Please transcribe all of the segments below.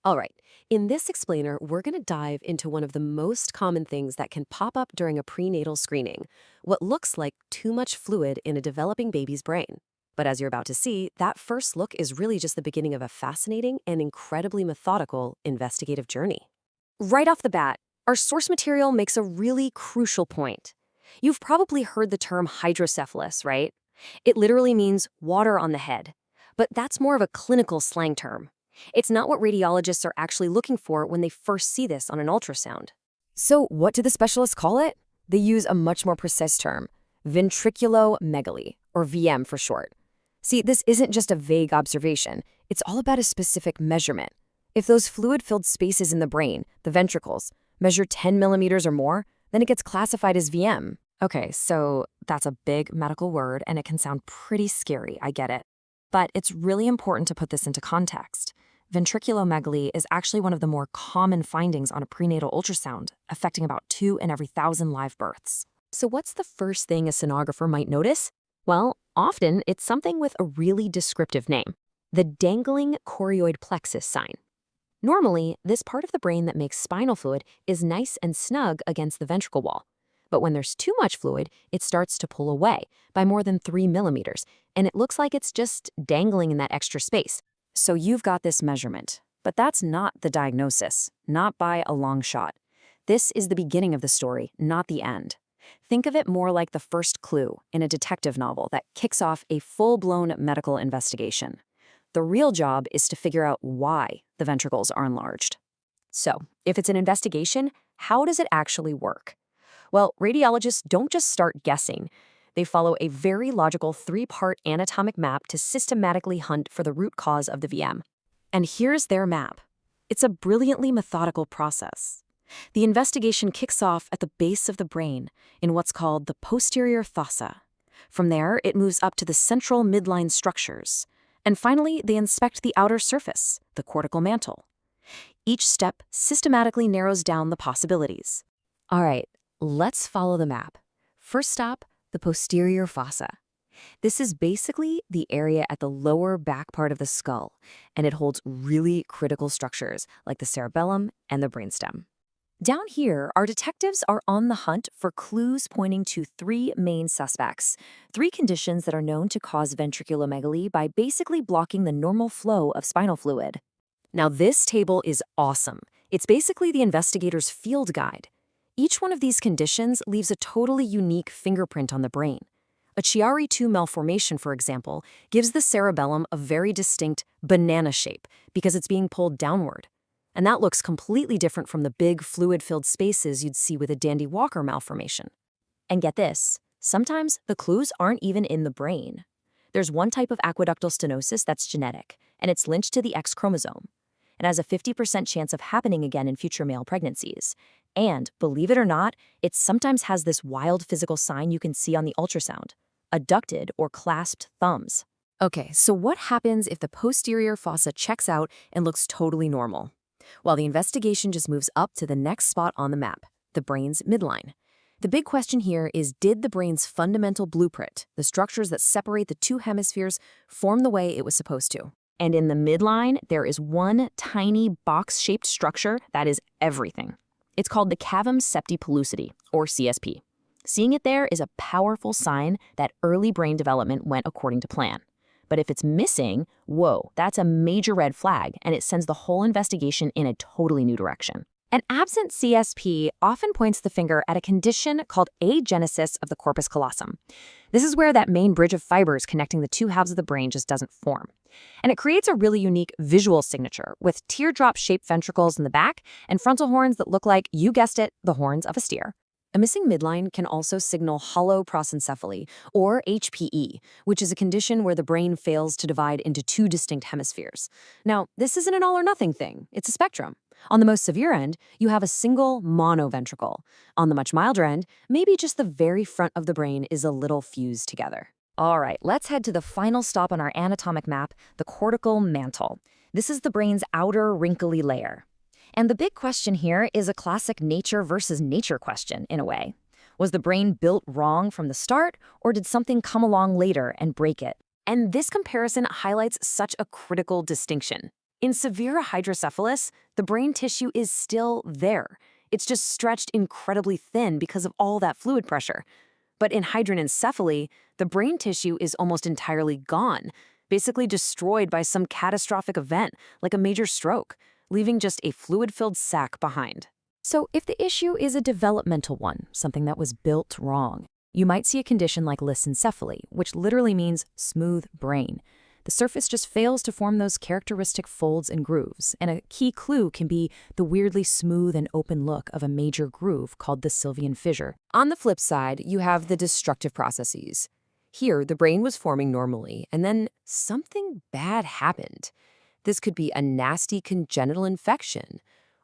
All right, in this explainer, we're going to dive into one of the most common things that can pop up during a prenatal screening, what looks like too much fluid in a developing baby's brain. But as you're about to see, that first look is really just the beginning of a fascinating and incredibly methodical investigative journey. Right off the bat, our source material makes a really crucial point. You've probably heard the term hydrocephalus, right? It literally means water on the head. But that's more of a clinical slang term. It's not what radiologists are actually looking for when they first see this on an ultrasound. So what do the specialists call it? They use a much more precise term, ventriculomegaly, or VM for short. See, this isn't just a vague observation. It's all about a specific measurement. If those fluid-filled spaces in the brain, the ventricles, measure 10 millimeters or more, then it gets classified as VM. Okay, so that's a big medical word and it can sound pretty scary, I get it. But it's really important to put this into context. Ventriculomegaly is actually one of the more common findings on a prenatal ultrasound, affecting about 2 in every 1,000 live births. So what's the first thing a sonographer might notice? Well, often it's something with a really descriptive name, the dangling chorioid plexus sign. Normally, this part of the brain that makes spinal fluid is nice and snug against the ventricle wall. But when there's too much fluid, it starts to pull away by more than 3 millimeters, and it looks like it's just dangling in that extra space. So you've got this measurement, but that's not the diagnosis, not by a long shot. This is the beginning of the story, not the end. Think of it more like the first clue in a detective novel that kicks off a full-blown medical investigation. The real job is to figure out why the ventricles are enlarged. So, if it's an investigation, how does it actually work? Well, radiologists don't just start guessing. They follow a very logical 3-part anatomic map to systematically hunt for the root cause of the VM. And here's their map. It's a brilliantly methodical process. The investigation kicks off at the base of the brain in what's called the posterior fossa. From there, it moves up to the central midline structures. And finally, they inspect the outer surface, the cortical mantle. Each step systematically narrows down the possibilities. All right, let's follow the map. First stop, the posterior fossa. This is basically the area at the lower back part of the skull, and it holds really critical structures like the cerebellum and the brainstem. Down here, our detectives are on the hunt for clues pointing to 3 main suspects, 3 conditions that are known to cause ventriculomegaly by basically blocking the normal flow of spinal fluid. Now, this table is awesome. It's basically the investigator's field guide. Each one of these conditions leaves a totally unique fingerprint on the brain. A Chiari-2 malformation, for example, gives the cerebellum a very distinct banana shape because it's being pulled downward. And that looks completely different from the big fluid-filled spaces you'd see with a Dandy Walker malformation. And get this, sometimes the clues aren't even in the brain. There's one type of aqueductal stenosis that's genetic, and it's linked to the X chromosome. It has a 50% chance of happening again in future male pregnancies. And, believe it or not, it sometimes has this wild physical sign you can see on the ultrasound, adducted or clasped thumbs. Okay, so what happens if the posterior fossa checks out and looks totally normal? Well, the investigation just moves up to the next spot on the map, the brain's midline. The big question here is, did the brain's fundamental blueprint, the structures that separate the 2 hemispheres, form the way it was supposed to? And in the midline, there is one tiny box-shaped structure that is everything. It's called the cavum septi pellucidi, or CSP. Seeing it there is a powerful sign that early brain development went according to plan. But if it's missing, whoa, that's a major red flag, and it sends the whole investigation in a totally new direction. An absent CSP often points the finger at a condition called agenesis of the corpus callosum. This is where that main bridge of fibers connecting the 2 halves of the brain just doesn't form. And it creates a really unique visual signature with teardrop-shaped ventricles in the back and frontal horns that look like, you guessed it, the horns of a steer. A missing midline can also signal hollow prosencephaly, or HPE, which is a condition where the brain fails to divide into 2 distinct hemispheres. Now, this isn't an all-or-nothing thing. It's a spectrum. On the most severe end, you have a single monoventricle. On the much milder end, maybe just the very front of the brain is a little fused together. All right, let's head to the final stop on our anatomic map, the cortical mantle. This is the brain's outer wrinkly layer. And the big question here is a classic nature versus nature question, in a way. Was the brain built wrong from the start, or did something come along later and break it? And this comparison highlights such a critical distinction. In severe hydrocephalus, the brain tissue is still there. It's just stretched incredibly thin because of all that fluid pressure. But in hydranencephaly, the brain tissue is almost entirely gone, basically destroyed by some catastrophic event, like a major stroke, leaving just a fluid-filled sac behind. So if the issue is a developmental one, something that was built wrong, you might see a condition like lissencephaly, which literally means smooth brain. The surface just fails to form those characteristic folds and grooves, and a key clue can be the weirdly smooth and open look of a major groove called the Sylvian fissure. On the flip side, you have the destructive processes. Here, the brain was forming normally, and then something bad happened. This could be a nasty congenital infection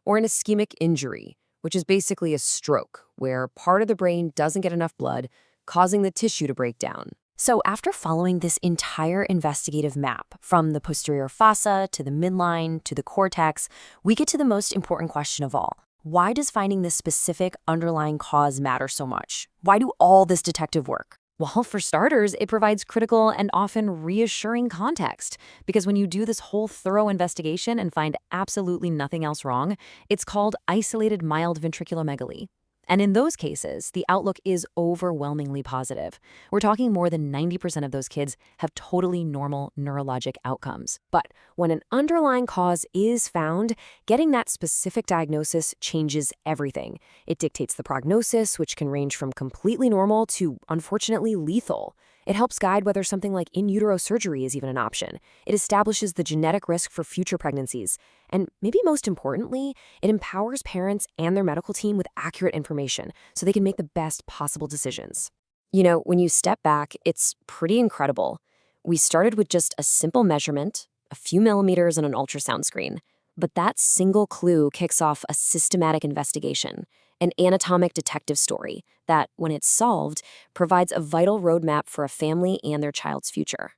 or an ischemic injury, which is basically a stroke where part of the brain doesn't get enough blood, causing the tissue to break down. So after following this entire investigative map, from the posterior fossa to the midline to the cortex, we get to the most important question of all. Why does finding this specific underlying cause matter so much? Why do all this detective work? Well, for starters, it provides critical and often reassuring context, because when you do this whole thorough investigation and find absolutely nothing else wrong, it's called isolated mild ventriculomegaly. And in those cases, the outlook is overwhelmingly positive. We're talking more than 90% of those kids have totally normal neurologic outcomes. But when an underlying cause is found, getting that specific diagnosis changes everything. It dictates the prognosis, which can range from completely normal to, unfortunately, lethal. It helps guide whether something like in utero surgery is even an option. It establishes the genetic risk for future pregnancies. And maybe most importantly, it empowers parents and their medical team with accurate information so they can make the best possible decisions. You know, when you step back, it's pretty incredible. We started with just a simple measurement, a few millimeters on an ultrasound screen. But that single clue kicks off a systematic investigation, an anatomic detective story that, when it's solved, provides a vital roadmap for a family and their child's future.